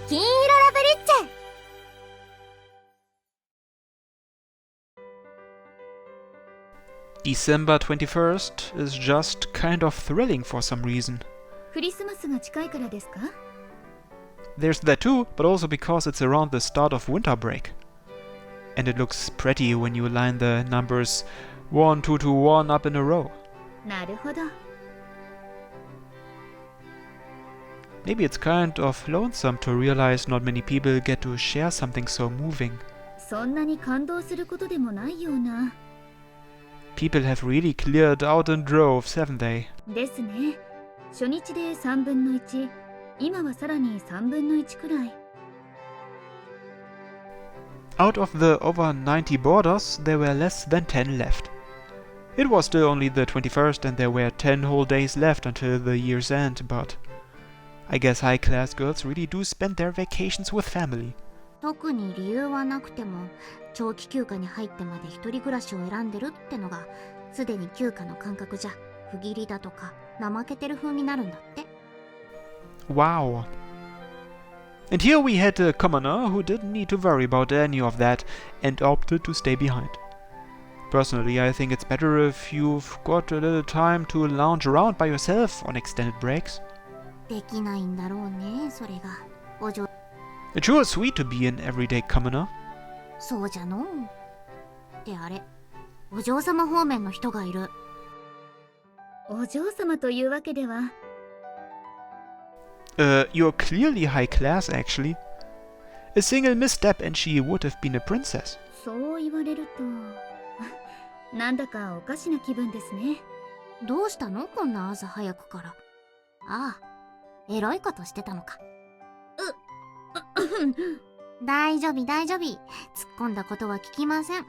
金色ラブリッチェ。 December 21st is just kind of thrilling for some reason. クリスマスが近いからですか？ There's that too, but also because it's around the start of winter break. And it looks pretty when you line the numbers 1, 2 to 1 up in a row. なるほど。 Maybe it's kind of lonesome to realize not many people get to share something so moving. そんなに感動することでもないような。 People have really cleared out in droves, haven't they? ですね。初日で3分の1、今はさらに3分の1くらい。 Out of the over 90 boarders, there were less than 10 left. It was still only the 21st and there were 10 whole days left until the year's end, but I guess high-class girls really do spend their vacations with family. 特に理由はなくても長期休暇に入ってまで一人暮らしを選んでるってのがすでに休暇の感覚じゃ不義理だとか怠けてる風になるんだって。 Wow. And here we had a commoner who didn't need to worry about any of that and opted to stay behind. Personally, I think it's better if you've got a little time to lounge around by yourself on extended breaks. できないんだろうね、それが。お嬢。 It's sure sweet to be an everyday commoner. そうじゃのう。ってあれ、お嬢様方面の人がいる。お嬢様というわけでは。 You're clearly high class, actually. A single misstep and she would have been a princess. そう言われるとなんだかおかしな気分ですね。どうしたのこんな朝早くから。ああ、エロいことしてたのか。大丈夫大丈夫。突っ込んだことは聞きません。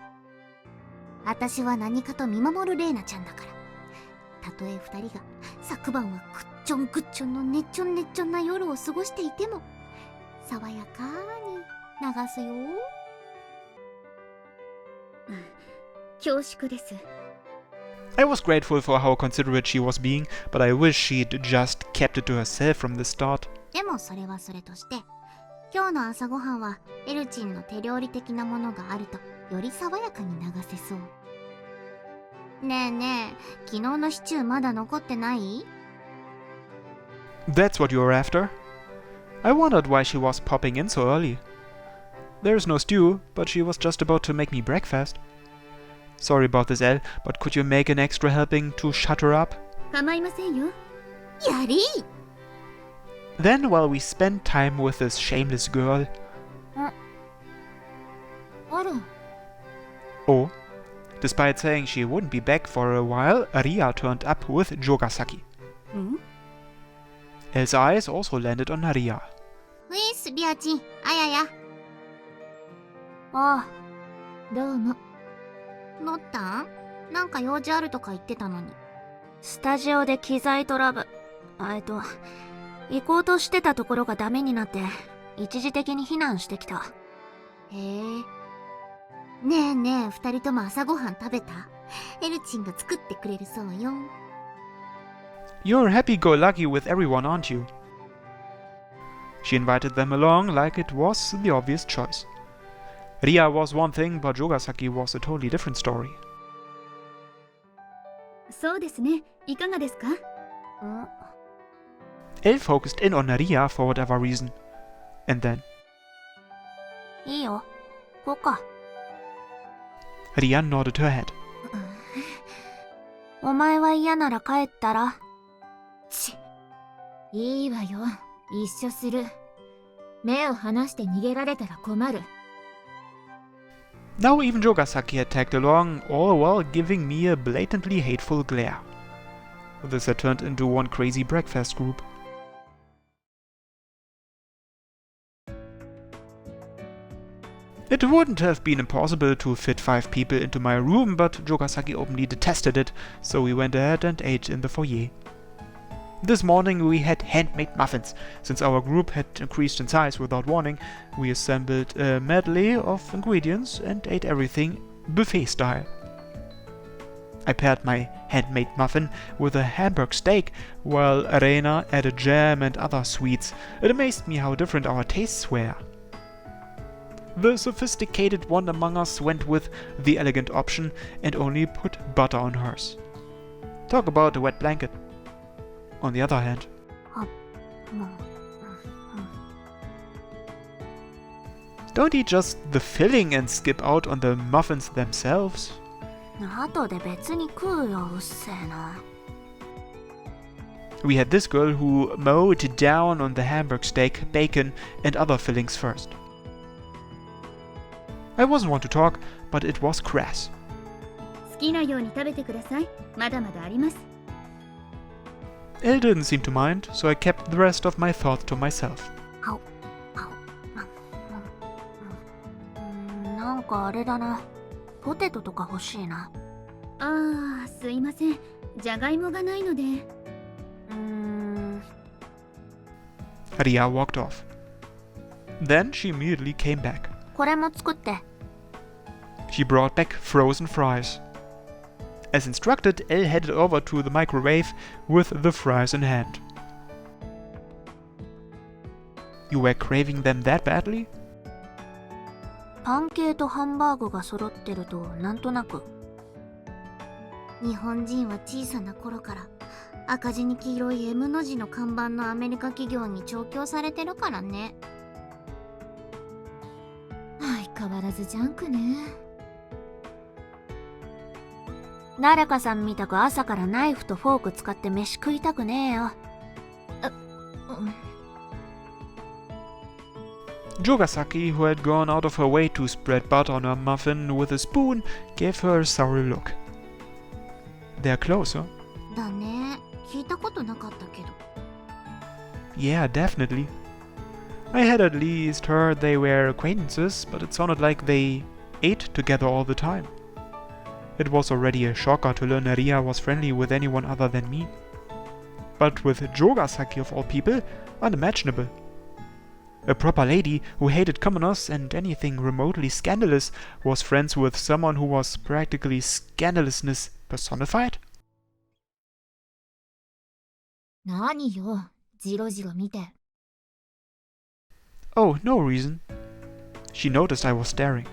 私は何かと見守るレイナちゃんだから。たとえ二人が昨晩はくっちょんくっちょんのねっちょんねっちょんな夜を過ごしていても爽やかに流すよ。恐縮です。 I was grateful for how considerate she was being, but I wish she'd just kept it to herself from the start. でもそれはそれとして今日の朝ごはんはエルチンの手料理的なものがあるとより爽やかに流せそう。ねえねえ、昨日のシチューまだ残ってない？ That's what you're after? I wondered why she was popping in so early. There's no stew, but she was just about to make me breakfast. Sorry about this, Elle, but could you make an extra helping to shut her up? 構いませんよ。やり Then, while we spent time with this shameless girl... あら。 Oh. Despite saying she wouldn't be back for a while, Ria turned up with Jogasaki. ん Elle's eyes also landed on Ria. ウィス、リアチン、あやや。ああ、どうも。乗ったん？なんか用事あるとか言ってたのに。スタジオで機材トラブル。行こうとしてたところがダメになって、一時的に避難してきた。へえ。ねえねえ、二人とも朝ごはん食べた？エルチンが作ってくれるそうよ。You're happy-go-lucky with everyone, aren't you? She invited them along like it was the obvious choice. Ria was one thing, but Jogasaki was a totally different story. そうですね。いかがですか？ Elle focused in on Ria for whatever reason. And then... いいよ、行こうか。Ria nodded her head. お前は嫌なら帰ったら。ち、いいわよ。一緒する。目を離して逃げられたら困る。 Now even Jogasaki had tagged along, all while giving me a blatantly hateful glare. This had turned into one crazy breakfast group. It wouldn't have been impossible to fit 5 people into my room, but Jogasaki openly detested it, so we went ahead and ate in the foyer. This morning we had handmade muffins. Since our group had increased in size without warning, we assembled a medley of ingredients and ate everything buffet style. I paired my handmade muffin with a Hamburg steak, while Heroina added jam and other sweets. It amazed me how different our tastes were. The sophisticated one among us went with the elegant option and only put butter on hers. Talk about a wet blanket. On the other hand, don't eat just the filling and skip out on the muffins themselves. 後で別に食うよ、うっせえな。We had this girl who mowed down on the Hamburg steak, bacon, and other fillings first. I wasn't one to talk, but it was crass. 好きなように食べてください。まだまだあります。Elle didn't seem to mind, so I kept the rest of my thoughts to myself. なんかあれだな。ポテトとか欲しいな。ああ、すいません。じゃがいもがないので。Ria walked off. Then she immediately came back. これも作って。She brought back frozen fries. As instructed, Elle headed over to the microwave with the fries in hand. You were craving them that badly? パン系とハンバーグが揃ってるとなんとなく。日本人は小さな頃から赤字に黄色い M の字の看板のアメリカ企業に調教されてるからね。相変わらずジャンクね。誰かさんみたく朝からナイフとフォーク使って飯食いたくねえよ。Jogasaki, who had gone out of her way to spread butter on her muffin with a spoon, gave her a sour look. They're closer. だね。聞いたことなかったけど。Yeah, definitely. I had at least heard they were acquaintances, but it sounded like they ate together all the time. It was already a shocker to learn Ria was friendly with anyone other than me. But with Jogasaki of all people, unimaginable. A proper lady who hated commoners and anything remotely scandalous was friends with someone who was practically scandalousness personified? 何よ、じろじろ見て。Oh, no reason. She noticed I was staring.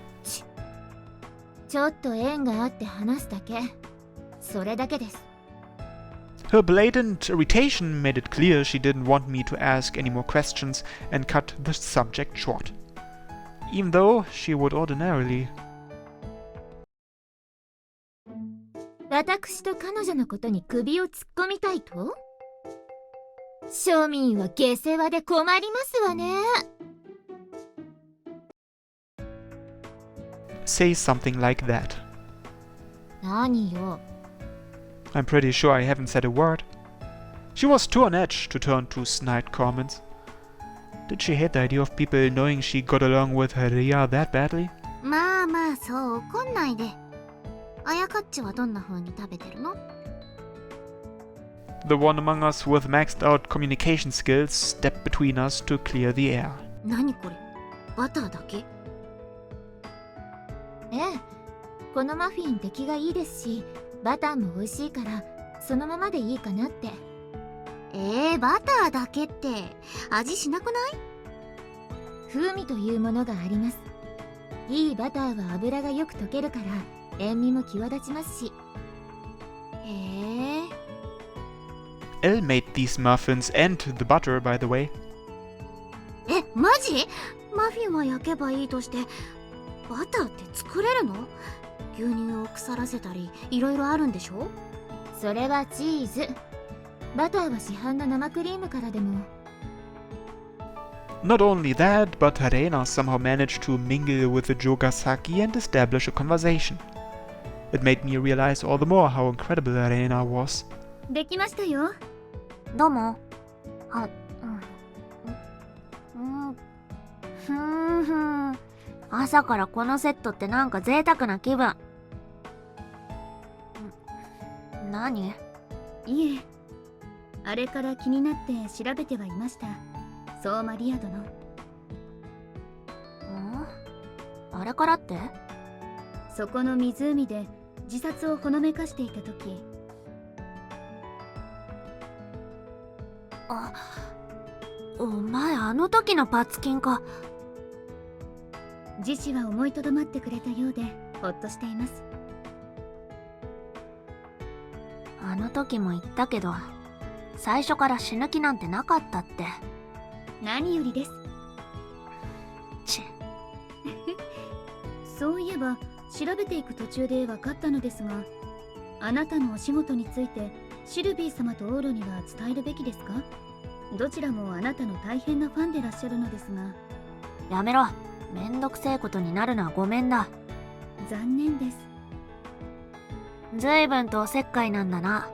ちょっと縁があって話すだけ。それだけです。Her blatant irritation made it clear she didn't want me to ask any more questions and cut the subject short. Even though she would ordinarily. 私と彼女のことに首を突っ込みたいと？庶民は下世話で困りますわね。Say something like that. 何よ。I'm pretty sure I haven't said a word. She was too on edge to turn to snide comments. Did she hate the idea of people knowing she got along with Ria that badly? まあまあ、そう怒んないで。あやかっちはどんな風に食べてるの？ The one among us with maxed out communication skills stepped between us to clear the air. 何これ？バターだけ？ええ、このマフィン出来がいいですし、バターも美味しいからそのままでいいかなって。バターだけって味しなくない？風味というものがあります。いいバターは油がよく溶けるから塩味も際立ちますし。Elle made these muffins and the butter, by the way. マジ？マフィンは焼けばいいとしてバターって作れるの？牛乳を腐らせたりいろいろあるんでしょ？それはチーズ。バターは市販の生クリームからでも。Not only that, but Heroina somehow managed to mingle with the Jogasaki and establish a conversation. It made me realize all the more how incredible Heroina was. できましたよ。どうも。朝からこのセットってなんか贅沢な気分。何？いえ、あれから気になって調べてはいました。相馬リア殿。あれからって？そこの湖で自殺をほのめかしていた時。あ、お前あの時のパツキンか。自死は思いとどまってくれたようでほっとしています。あの時も言ったけど、最初から死ぬ気なんてなかったって。何よりです。ちそういえば調べていく途中で分かったのですが、あなたのお仕事についてシルビー様とオーロには伝えるべきですか？どちらもあなたの大変なファンでらっしゃるのですが。やめろ。めんどくせえことになるのはごめんだ。残念です。ずいぶんとおせっかいなんだな。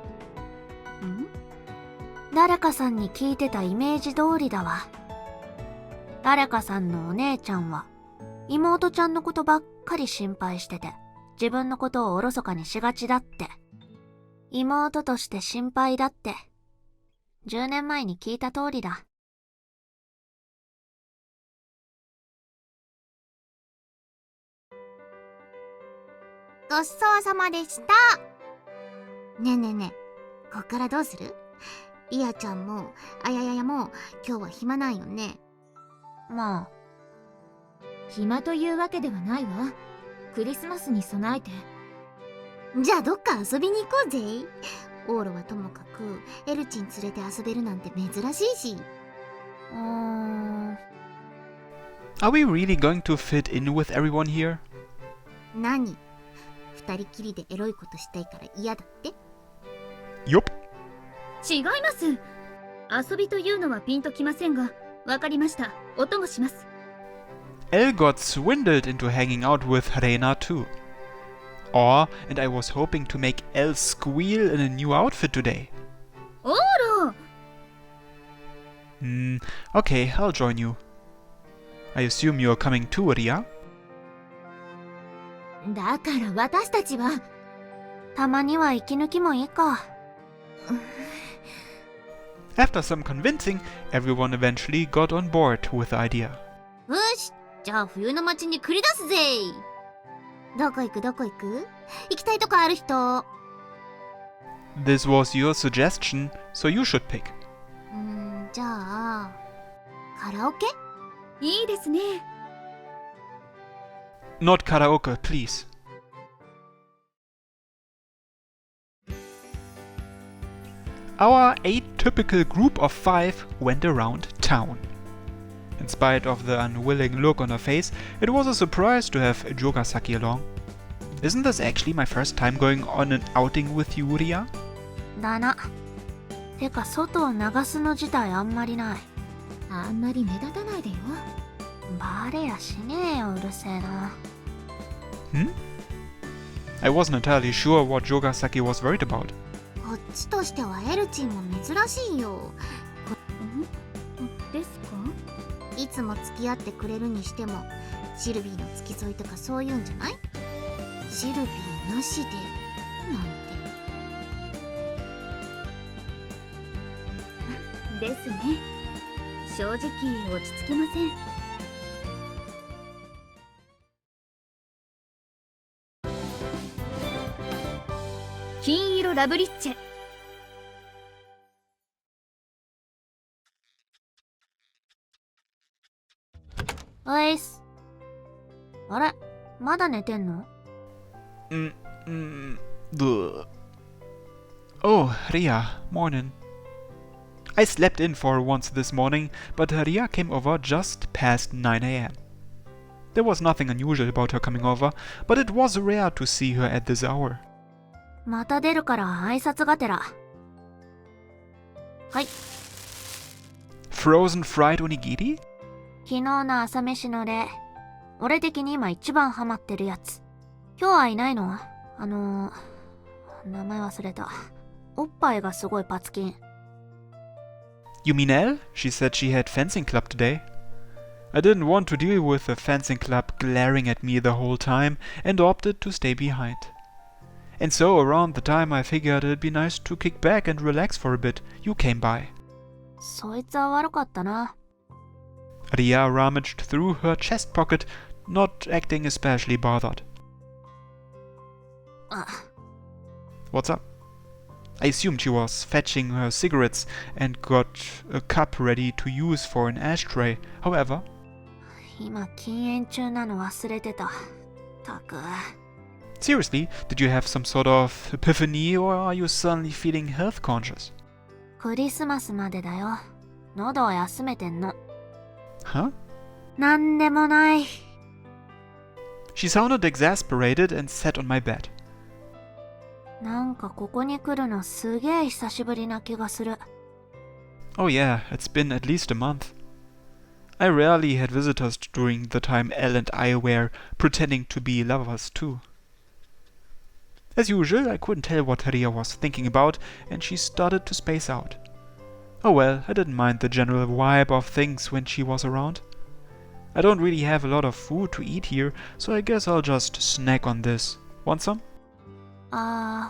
ん？誰かさんに聞いてたイメージ通りだわ。誰かさんのお姉ちゃんは妹ちゃんのことばっかり心配してて、自分のことをおろそかにしがちだって。妹として心配だって。10年前に聞いた通りだ。ごちそうさまでした。ねえねえねえ、こっからどうする？リアちゃんもあやややも今日は暇なんよね。まあ、暇というわけではないわ。クリスマスに備えて。じゃあどっか遊びに行こうぜ。オーロはともかくエルチン連れて遊べるなんて珍しいし。Are we really going to fit in with everyone here? 何？二人きりでエロいことしたいから嫌だって？ Yup. 違います。遊びというのはピンときませんが、わかりました。お供します。Elle got swindled into hanging out with Heroina too. And I was hoping to make Elle squeal in a new outfit today. オーロ！ Okay, I'll join you. I assume you're coming too, Ria? だから私たちは。たまには息抜きもいいか。After some convincing, everyone eventually got on board with the idea. よし、じゃあ冬の街に繰り出すぜ。どこ行く？行きたいとこある人？ This was your suggestion, so you should pick. じゃあカラオケ？いいですね。Not karaoke, please. Our atypical group of 5 went around town. In spite of the unwilling look on her face, it was a surprise to have Jogasaki along. Isn't this actually my first time going on an outing with you, Ria? だな。てか外を流すの自体あんまりない。あんまり目立たないでよ。バレやしねえよ、うるせえな。I wasn't entirely sure what Jogasaki was worried about. こっちとしてはエルチンも珍しいよ。ですか？いつも付き合ってくれるにしてもシルビーの付き添いとかそういうんじゃない？シルビーなしでなんて。ですね。正直落ち着きません。金色ラブリッチェ。おいっす。あれ、まだ寝てんの？ Oh, Ria, morning. I slept in for once this morning, but Ria came over just past 9 a.m. There was nothing unusual about her coming over, but it was rare to see her at this hour. また出るから挨拶がてら。はい。Frozen fried onigiri? 昨日の朝飯の例。俺的に今一番ハマってるやつ。今日はいないの？名前忘れた。おっぱいがすごいパツキン。You mean Elle? She said she had fencing club today. I didn't want to deal with the fencing club glaring at me the whole time and opted to stay behind. And so around the time I figured it'd be nice to kick back and relax for a bit, you came by. そいつは悪かったな。Ria rummaged through her chest pocket, not acting especially bothered. What's up? I assumed she was fetching her cigarettes and got a cup ready to use for an ashtray. However, 今禁煙中なの忘れてた。たく。 seriously, did you have some sort of epiphany or are you suddenly feeling health conscious? クリスマスまでだよ。喉を休めてんの。Huh? なんでもない。 She sounded exasperated and sat on my bed. なんかここに来るのすげえ久しぶりな気がする。 Oh yeah, it's been at least a month. I rarely had visitors during the time Elle and I were pretending to be lovers too. As usual, I couldn't tell what Ria was thinking about, and she started to space out. Oh well, I didn't mind the general vibe of things when she was around. I don't really have a lot of food to eat here, so I guess I'll just snack on this. Want some?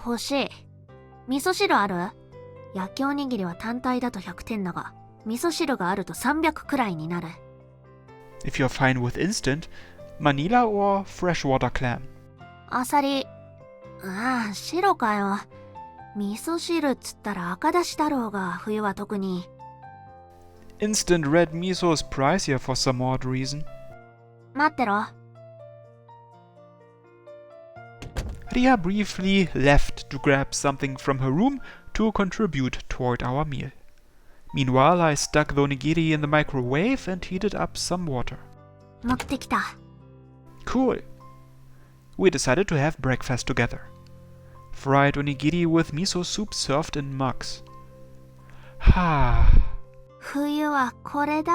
欲しい。味噌汁ある？焼きおにぎりは単体だと100点だが、味噌汁があると300くらいになる。If you're fine with instant, Manila or freshwater clam? あさり。白かよ。味噌汁っつったら赤だしだろうが、冬は特に。Instant red miso is pricier for some odd reason. 待ってろ。Ria briefly left to grab something from her room to contribute toward our meal. Meanwhile, I stuck the onigiri in the microwave and heated up some water. 持ってきた。Cool. We decided to have breakfast together. Fried onigiri with miso soup served in mugs. Ha. 冬はこれだ。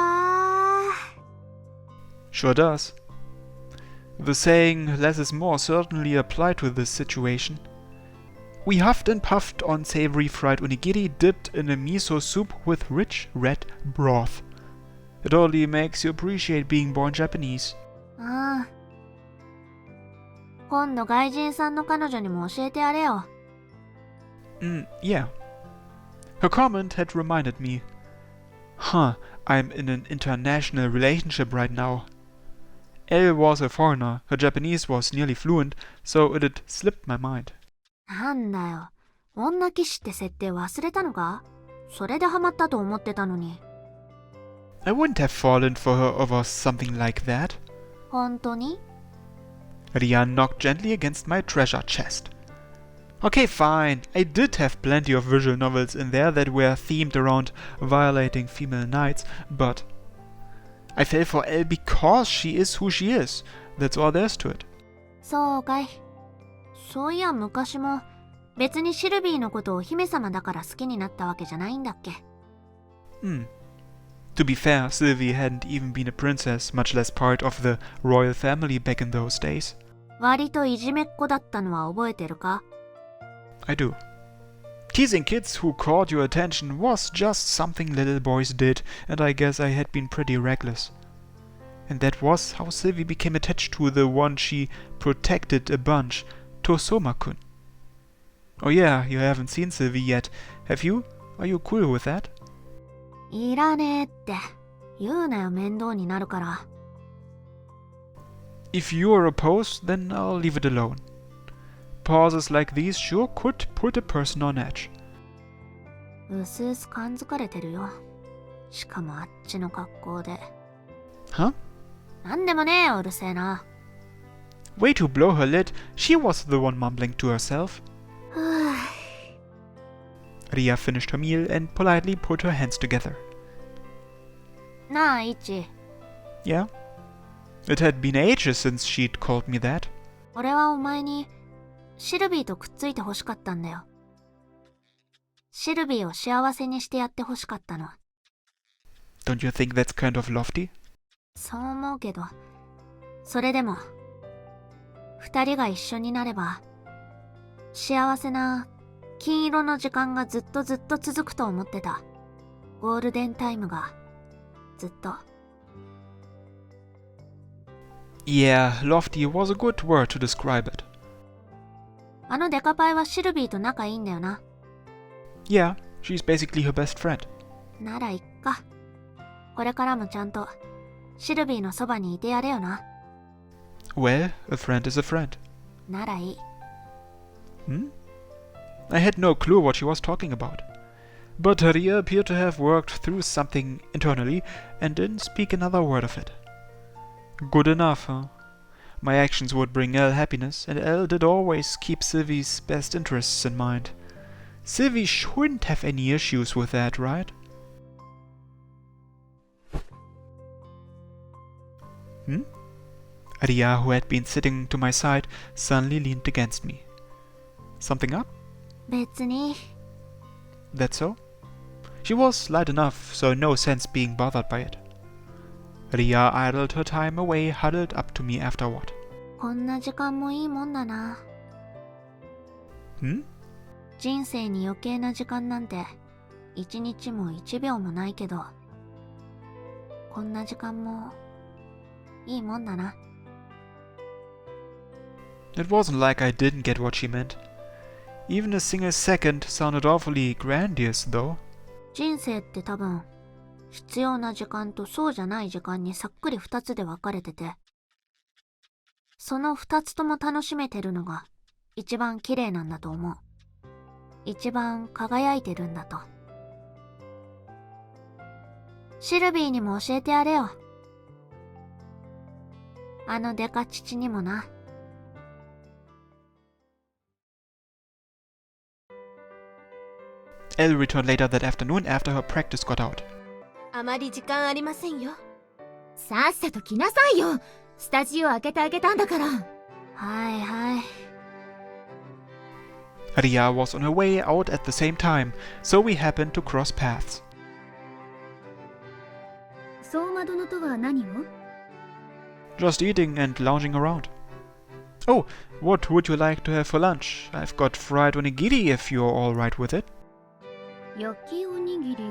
Sure does. The saying less is more certainly applied to this situation. We huffed and puffed on savory fried onigiri dipped in a miso soup with rich red broth. It only makes you appreciate being born Japanese. 今度外人さんの彼女にも教えてやれよ。Yeah. Her comment had reminded me. Huh, I'm in an international relationship right now. Elle was a foreigner, her Japanese was nearly fluent, so it had slipped my mind. なんだよ。女騎士って設定忘れたのか？それでハマったと思ってたのに。I wouldn't have fallen for her over something like that. 本当に？ Ria knocked gently against my treasure chest. Okay, fine. I did have plenty of visual novels in there that were themed around violating female knights, but I fell for Elle because she is who she is. That's all there is to it. そうかい。そういや昔も別にシルビーのことを姫様だから好きになったわけじゃないんだっけ。To be fair, Sylvie hadn't even been a princess, much less part of the royal family back in those days. 割といじめっ子だったのは覚えてるか？ I do. Teasing kids who caught your attention was just something little boys did, and I guess I had been pretty reckless. And that was how Sylvie became attached to the one she protected a bunch, Tosoma-kun. Oh yeah, you haven't seen Sylvie yet, have you? Are you cool with that? いらねえって言うなよ、面倒になるから。If you're opposed, then I'll leave it alone. Pauses like these sure could put a person on edge. うすうす感づかれてるよ。しかもあっちの格好で。Huh? なんでもねえよ、うるせえな。Way to blow her lid, she was the one mumbling to herself. ふぅ。Ria finished her meal and politely put her hands together. なあ、イチ。Yeah? It had been ages since she'd called me that. 俺はお前にシルビーとくっついて欲しかったんだよ。シルビーを幸せにしてやって欲しかったの。Don't you think that's kind of lofty? そう思うけど、それでも二人が一緒になれば幸せな金色の時間がずっとずっと続くと思ってた。ゴールデンタイムがずっと。Yeah, lofty was a good word to describe it. あのデカパイはシルビーと仲いいんだよな。Yeah, she's basically her best friend. ならいっか。これからもちゃんとシルビーのそばにいてやれよな。Well, a friend is a friend. ならいい。I had no clue what she was talking about. But Ria appeared to have worked through something internally and didn't speak another word of it. Good enough, huh? My actions would bring Elle happiness, and Elle did always keep Sylvie's best interests in mind. Sylvie shouldn't have any issues with that, right? Ria, who had been sitting to my side, suddenly leaned against me. Something up? 別に。 That so? She was light enough, so no sense being bothered by it. Ria idled her time away, huddled up to me afterward. こんな時間もいいもんだな。人生に余計な時間なんて1日も1秒もないけど、こんな時間もいいもんだな。It wasn't like I didn't get what she meant. Even a single second sounded awfully grandiose, though. 人生って多分、必要な時間とそうじゃない時間にさっくり2つで分かれてて、その2つとも楽しめてるのが一番綺麗なんだと思う。一番輝いてるんだと。シルビーにも教えてやれよ。あのデカ父にもな。Elle returned later that afternoon after her practice got out. あまり時間ありませんよ。さっさと来なさいよ。スタジオ開けてあげたんだから。はいはい。Ria was on her way out at the same time, so we happened to cross paths. 走馬殿とは何を？ Just eating and lounging around. Oh, what would you like to have for lunch? I've got fried onigiri if you're alright with it. 焼きおにぎり。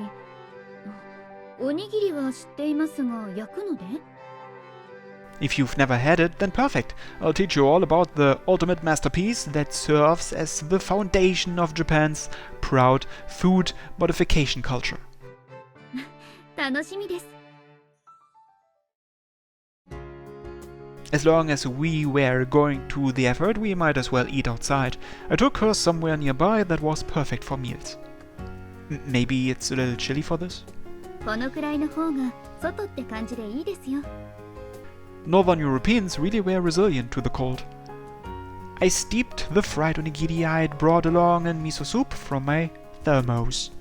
おにぎりは知っていますが、焼くので？ If you've never had it, then perfect. I'll teach you all about the ultimate masterpiece that serves as the foundation of Japan's proud food modification culture. 楽しみです。 As long as we were going to the effort, we might as well eat outside. I took her somewhere nearby that was perfect for meals. Maybe it's a little chilly for this? このくらいの方が外って感じでいいですよ。 Northern Europeans really were resilient to the cold. I steeped the fried onigiri I'd brought along in miso soup from my thermos.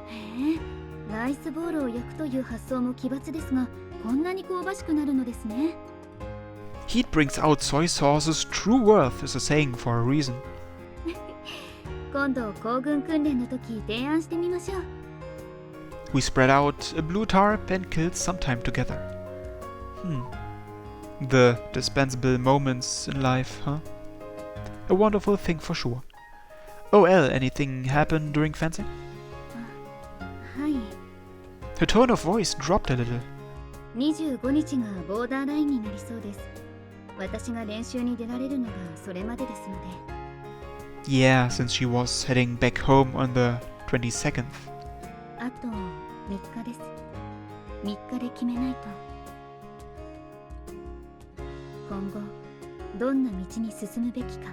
へえ、ライスボールを焼くという発想も奇抜ですが、こんなに香ばしくなるのですね。 Heat brings out soy sauce's true worth is a saying for a reason. 今度行軍訓練の時提案してみましょう。 We spread out a blue tarp and killed some time together. The dispensable moments in life, huh? A wonderful thing for sure. Oh, Elle, anything happened during fencing? はい。 Her tone of voice dropped a little. 25日がボーダーラインになりそうです。私が練習に出られるのがそれまでですので。 Yeah, since she was heading back home on the 22nd. あと3日です。3日で決めないと。今後どんな道に進むべきか。